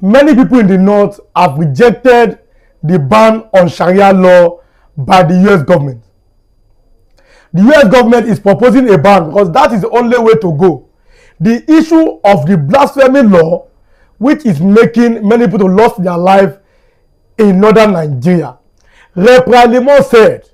many people in the North have rejected the ban on Sharia law by the U.S. government. The U.S. government is proposing a ban because that is the only way to go. The issue of the blasphemy law, which is making many people lose their life in northern Nigeria. Rep. Limon said,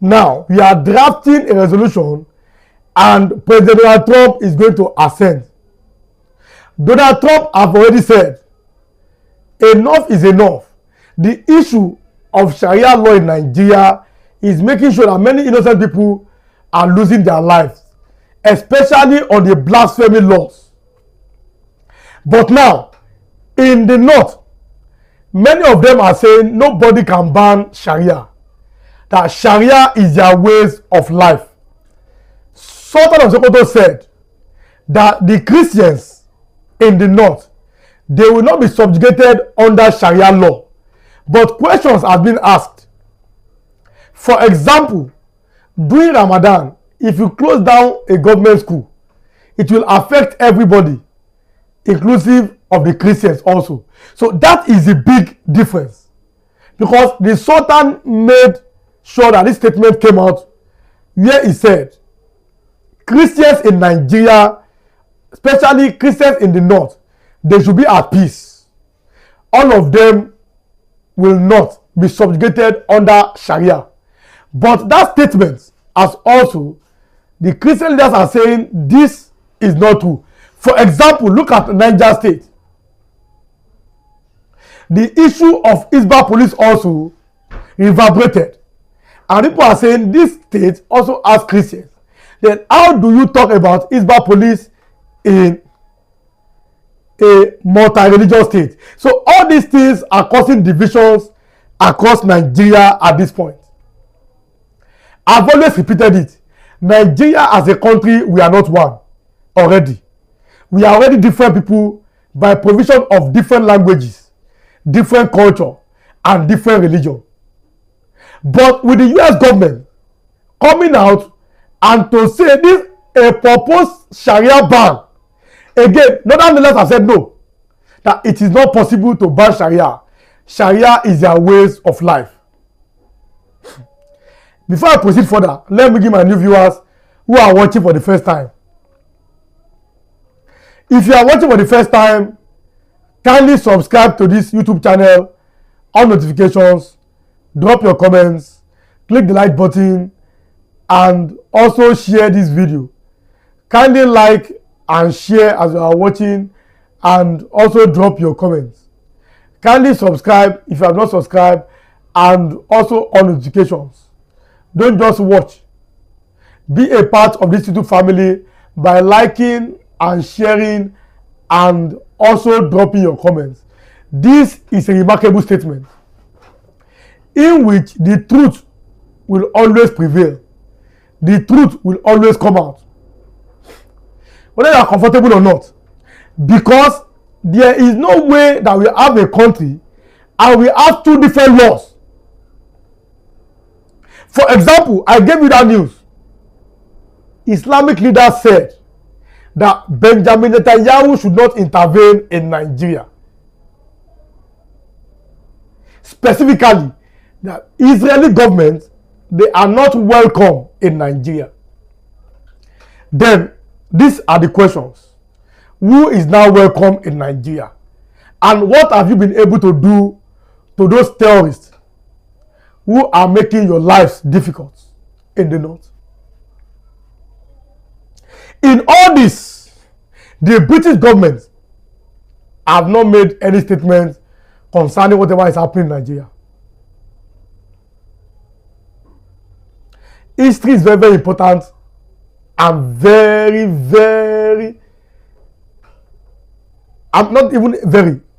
now we are drafting a resolution and President Donald Trump is going to assent. Donald Trump have already said, enough is enough. The issue of Sharia law in Nigeria is making sure that many innocent people are losing their lives, especially on the blasphemy laws. But now, in the North, many of them are saying nobody can ban Sharia, that Sharia is their ways of life. Sultan of Sokoto said that the Christians in the North, they will not be subjugated under Sharia law. But questions have been asked. For example, during Ramadan, if you close down a government school, it will affect everybody, inclusive of the Christians also. So that is a big difference, because the Sultan made sure that this statement came out where he said Christians in Nigeria, especially Christians in the North, they should be at peace. All of them will not be subjugated under Sharia. But that statement has also, the Christian leaders are saying this is not true. For example, look at Niger State. The issue of Hisbah police also reverberated. And people are saying this state also has Christians. Then how do you talk about Hisbah police in a multi-religious state? So all these things are causing divisions across Nigeria at this point. I've always repeated it. Nigeria as a country, we are not one already. We are already different people by provision of different languages, different culture, and different religion. But with the U.S. government coming out and to say this a proposed Sharia ban, again, northern leaders have said no, that it is not possible to ban Sharia. Sharia is their ways of life. Before I proceed further, let me give my new viewers who are watching for the first time. If you are watching for the first time, kindly subscribe to this YouTube channel, on notifications, drop your comments, click the like button, and also share this video. Kindly like and share as you are watching, and also drop your comments. Kindly subscribe if you have not subscribed, and also on notifications. Don't just watch. Be a part of this YouTube family by liking and sharing and also dropping your comments. This is a remarkable statement in which the truth will always prevail. The truth will always come out, whether you are comfortable or not, because there is no way that we have a country and we have two different laws. For example, I gave you that news. Islamic leaders said that Benjamin Netanyahu should not intervene in Nigeria. Specifically, that Israeli government, they are not welcome in Nigeria. Then, these are the questions. Who is now welcome in Nigeria? And what have you been able to do to those terrorists who are making your lives difficult in the North? In all this, the British government have not made any statement concerning whatever is happening in Nigeria. History is very, very important and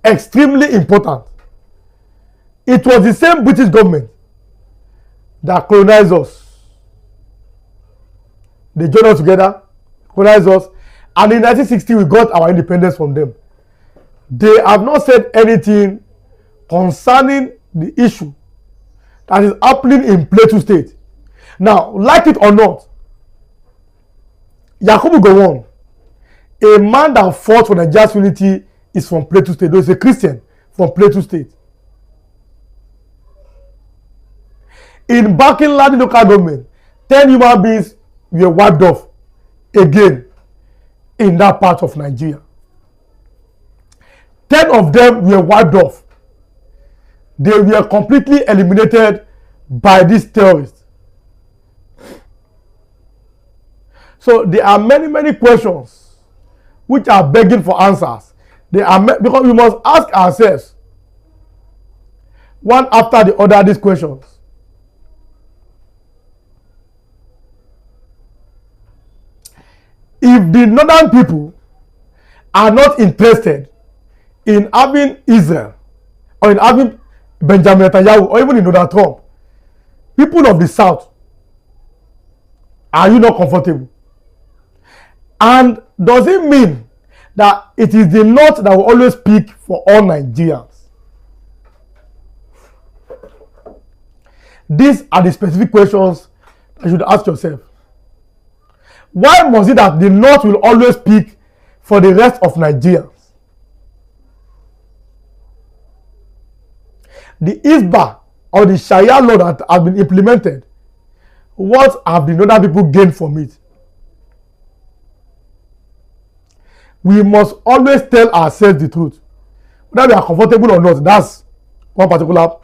extremely important. It was the same British government that colonized us. They joined us together, colonized us, and in 1960 we got our independence from them. They have not said anything concerning the issue that is happening in Plateau State. Now, like it or not, Yakubu Gowon, a man that fought for Nigeria's unity is from Plateau State. There is a Christian from Plateau State. In Bakinladi local government, 10 human beings were wiped off again in that part of Nigeria. 10 of them were wiped off. They were completely eliminated by these terrorists. So there are many questions which are begging for answers. They are because we must ask ourselves one after the other these questions. If the northern people are not interested in having Israel or in having Benjamin Netanyahu or even in Donald Trump, people of the south, are you not comfortable? And does it mean that it is the north that will always speak for all Nigerians? These are the specific questions you should ask yourself. Why must it that the north will always speak for the rest of Nigerians? The ISBA or the Sharia law that has been implemented, what have the northern people gained from it? We must always tell ourselves the truth. Whether we are comfortable or not, that's one particular.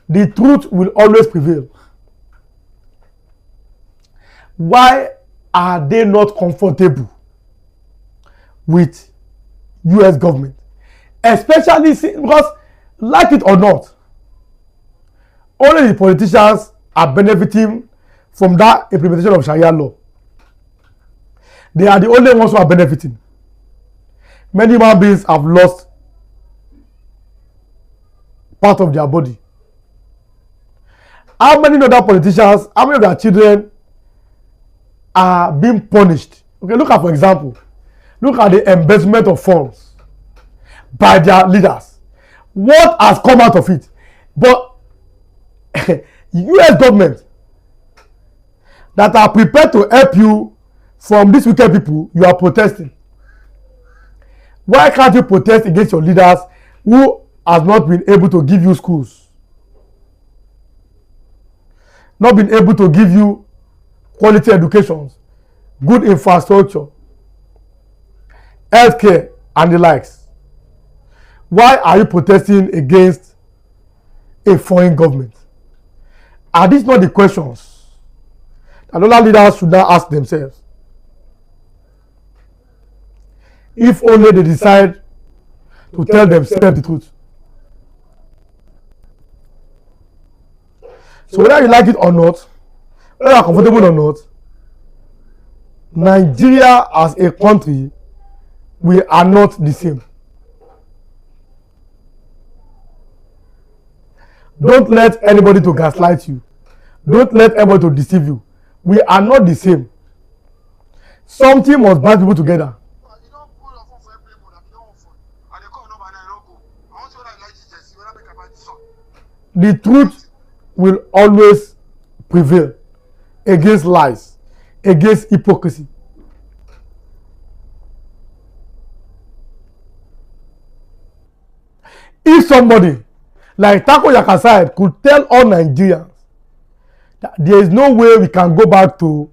The truth will always prevail. Why are they not comfortable with U.S. government? Especially because, like it or not, only the politicians are benefiting from that implementation of Sharia law. They are the only ones who are benefiting. Many human beings have lost part of their body. How many other politicians, how many of their children are being punished? Okay, look at, for example, look at the embezzlement of funds by their leaders. What has come out of it? But U.S. government that are prepared to help you from these wicked people, you are protesting. Why can't you protest against your leaders who has not been able to give you schools, not been able to give you quality education, good infrastructure, healthcare, and the likes? Why are you protesting against a foreign government? Are these not the questions that other leaders should now ask themselves? If only they decide to tell themselves the truth. So whether you like it or not, whether you are comfortable or not, Nigeria as a country, we are not the same. Don't let anybody to gaslight you. Don't let anybody to deceive you. We are not the same. Something must bind people together. The truth will always prevail against lies, against hypocrisy. If somebody like Tako Yakasai could tell all Nigerians that there is no way we can go back to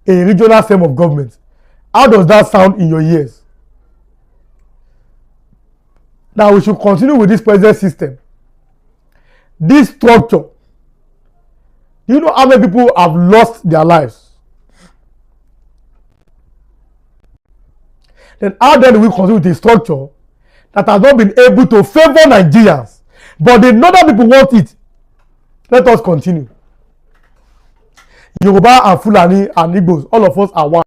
a regional system of government, how does that sound in your ears? Now we should continue with this present system, this structure. Do you know how many people have lost their lives? Then how then do we continue with a structure that has not been able to favor Nigerians, but the northern people want it? Let us continue. Yoruba and Fulani and Igbos, all of us are one.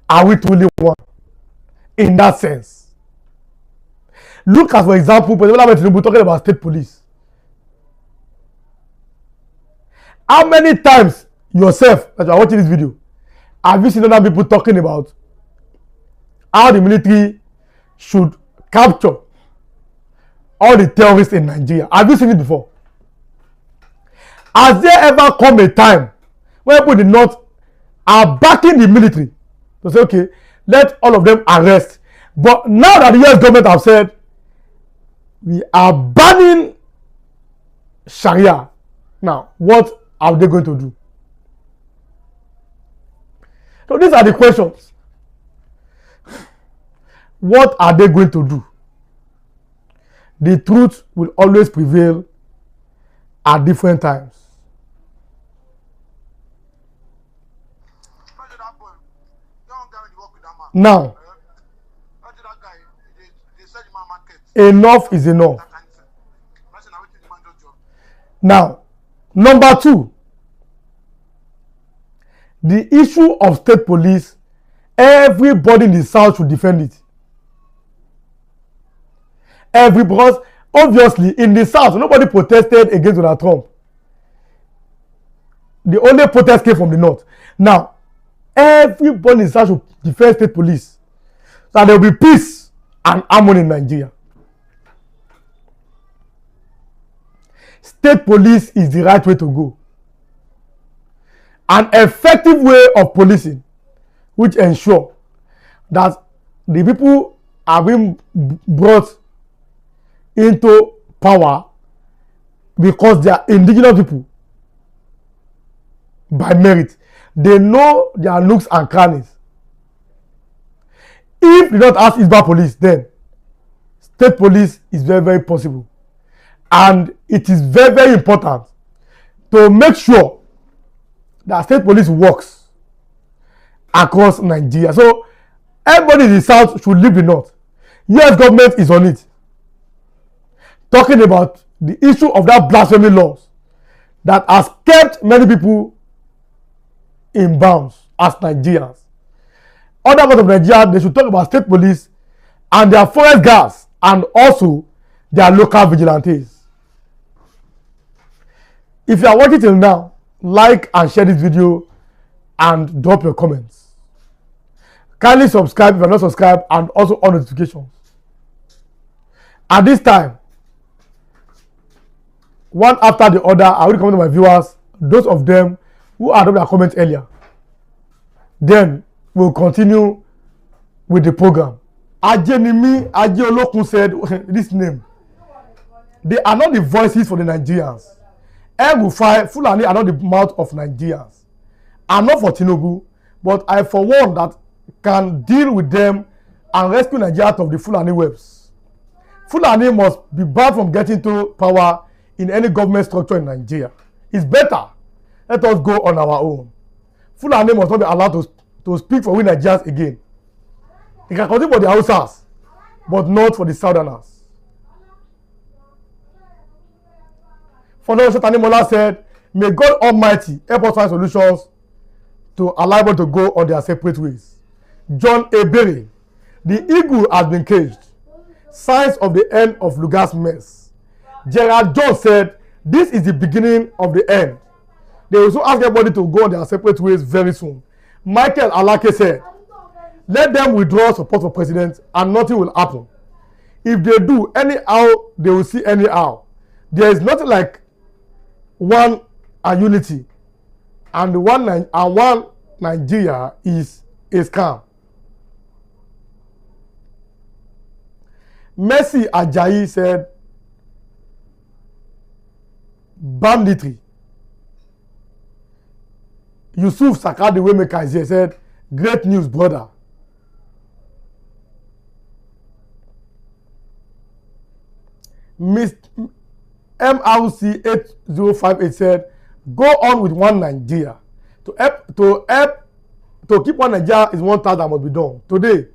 Are we truly one in that sense? Look at, for example, President Tinubu talking about state police. How many times yourself that you are watching this video have you seen other people talking about how the military should capture all the terrorists in Nigeria? Have you seen it before? Has there ever come a time when people in the north are backing the military to say, okay, let all of them arrest, But now that the U.S. government have said we are banning Sharia, now what are they going to do? So these are the questions. What are they going to do? The truth will always prevail at different times. Now, enough is enough. Now, number two, the issue of state police, everybody in the South should defend it. Because obviously in the South, nobody protested against Donald Trump. The only protest came from the North. Now, everybody in the South should defend state police, so that there will be peace and harmony in Nigeria. State police is the right way to go. An effective way of policing which ensure that the people are being brought into power because they are indigenous people by merit. They know their nooks and crannies. If they don't ask Isba police, then state police is very, very possible. And it is very, very important to make sure that state police works across Nigeria. So everybody in the South should leave the North. U.S. government is on it, talking about the issue of that blasphemy laws that has kept many people in bounds as Nigerians. Other parts of Nigeria, they should talk about state police and their forest guards and also their local vigilantes. If you are watching till now, like and share this video and drop your comments. Kindly subscribe if you are not subscribed and also on notifications. At this time, one after the other, I will comment to my viewers, those of them who had their comments earlier. Then we'll continue with the program. Ajenimi Ajeolokun said this name. They are not the voices for the Nigerians. El-Rufai, Fulani are not the mouth of Nigerians. I'm not for Tinubu, but I for one that can deal with them and rescue Nigeria out of the Fulani webs. Fulani must be barred from getting to power in any government structure in Nigeria. It's better. Let us go on our own. Fulani must not be allowed to speak for we Nigerians again. They can continue for the Hausas, but not for the Southerners. Founder Tani Mola said, may God Almighty help us find solutions to allow people to go on their separate ways. John Ebere, the eagle has been caged. Signs of the end of Lugar's mess. Gerald Jones said, this is the beginning of the end. They will also ask everybody to go on their separate ways very soon. Michael Alake said, let them withdraw support for president and nothing will happen. If they do, anyhow, they will see anyhow. There is nothing like one and unity, and one Nigeria is a scam. Mercy Ajayi said, banditry. Yusuf Saka, the Waymaker, is here, said, great news, brother. Miss MRC 8058 said, go on with one Nigeria. To keep one Nigeria is one task that must be done. Today,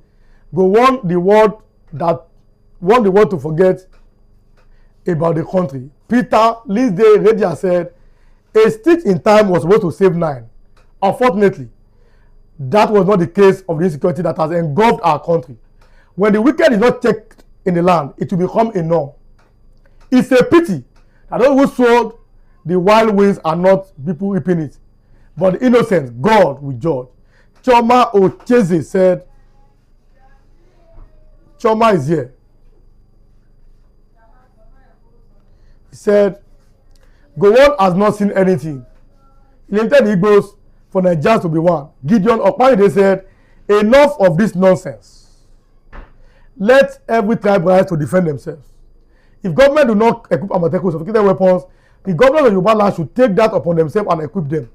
go want the world to forget about the country. Peter Lisday Redia said, a stitch in time was supposed to save 9. Unfortunately, that was not the case of the insecurity that has engulfed our country. When the wicked is not checked in the land, it will become a norm. It's a pity that those who sowed the wild winds are not people reaping it, but the innocent God will judge. Choma Ocheze said, Choma is here. He said, Gowon has not seen anything. He limited the Igbos for Nigerians to be one. Gideon Okpayede said, enough of this nonsense. Let every tribe rise to defend themselves. If government do not equip Amotekun with sophisticated weapons, the government of Yoruba land should take that upon themselves and equip them.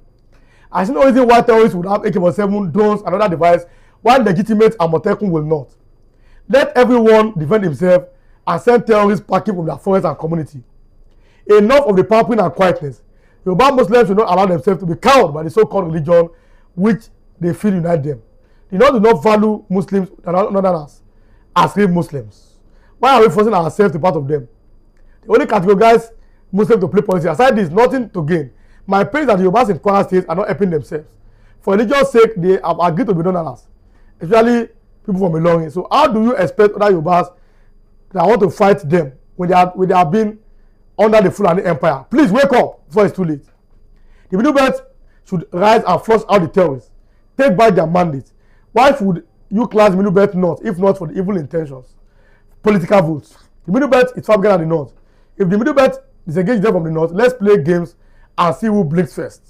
I see no reason why terrorists would have AK-47, drones, and other devices, while legitimate Amotekun will not. Let everyone defend himself and send terrorists packing from their forest and community. Enough of the pampering and quietness. Yoruba Muslims should not allow themselves to be cowed by the so-called religion which they feel unite them. The North do not value Muslims as real Muslims. Why are we forcing ourselves to be part of them? They only categorize Muslims to play politics. Aside this, nothing to gain. My pain is that the Yorubas in Kwara State are not helping themselves. For religion's sake, they have agreed to be non-aligners, especially people from Ilorin. So how do you expect other Yorubas that want to fight them when they have been under the Fulani Empire? Please wake up before it's too late. The Middle Belt should rise and flush out the terrorists. Take back their mandate. Why should you class Middle Belt North if not for the evil intentions? Political votes. The Middle Belt is far bigger than the North. If the Middle Belt disengage them from the North, let's play games and see who blinks first.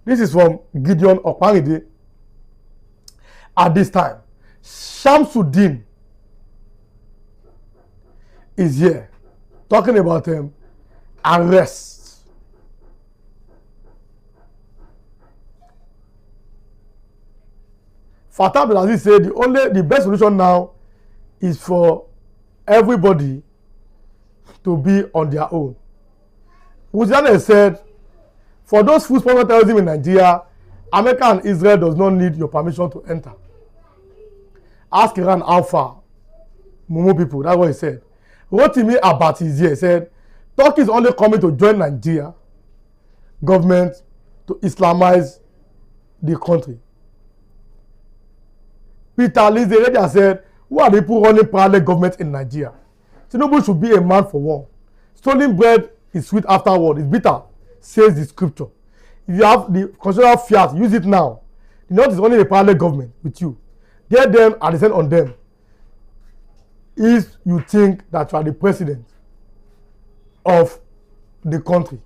This is from Gideon Okparide. At this time, Shamsuddin is here talking about arrest. Fattah Abdulaziz said the best solution now is for everybody to be on their own. Wuzane said, for those who sponsor terrorism in Nigeria, America and Israel does not need your permission to enter. Ask Iran how far. Mumu people, that's what he said. Rotimi Abati is here, said, Turkey is only coming to join Nigeria government to Islamize the country. Peter Lizeredia said, who are the people running parallel government in Nigeria? Tinubu should be a man for war. Stolen bread is sweet afterward, it's bitter, says the scripture. If you have the constitutional fiat, use it now. The North is only a parallel government with you. Get them and descend on them. If you think that you are the president of the country.